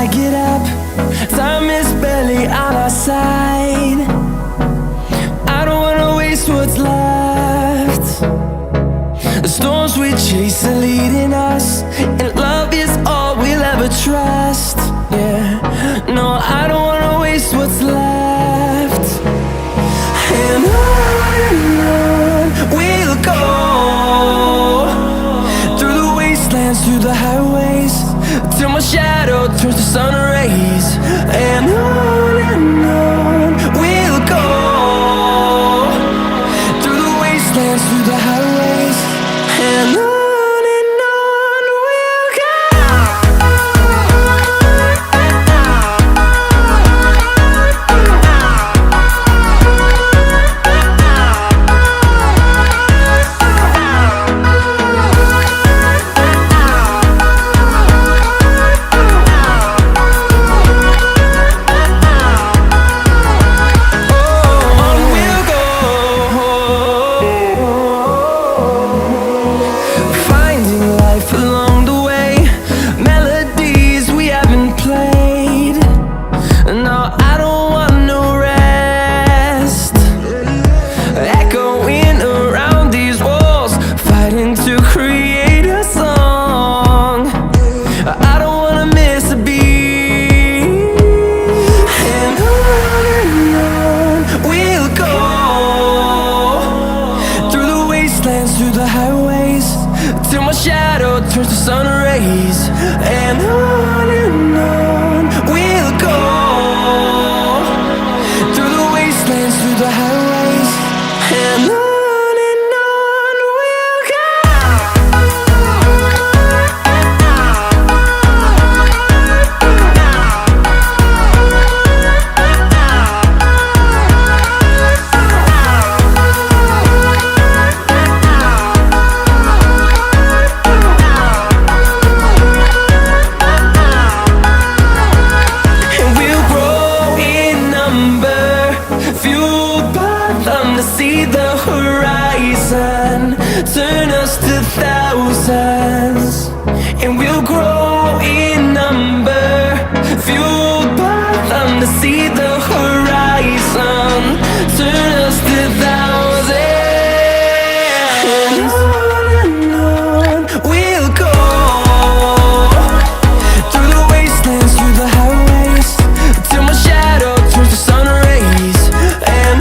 I get up. Time is barely on our side. I don't wanna waste what's left. The storms we chase are leading us, and love is all we'll ever trust. Yeah, no, I don't wanna waste what's left. And on we'll go, through the wastelands, through the highways, till my shadow turns to sun rays. And on we'll go, through the wastelands, through the highways, and on. Through the highways, till my shadow turns to sun rays. And on we'll go, through the wastelands, through the highways, and on. See the horizon turn us to thousands, and we'll grow in number, fueled by them to see the horizon turn us to thousands. And on we'll go, through the wastelands, through the highways, till my shadow turns to sun rays. And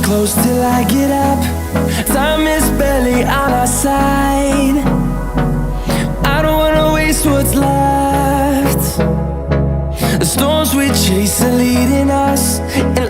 close till I get up. Time is barely on our side. I don't wanna waste what's left. The storms we chase are leading us, and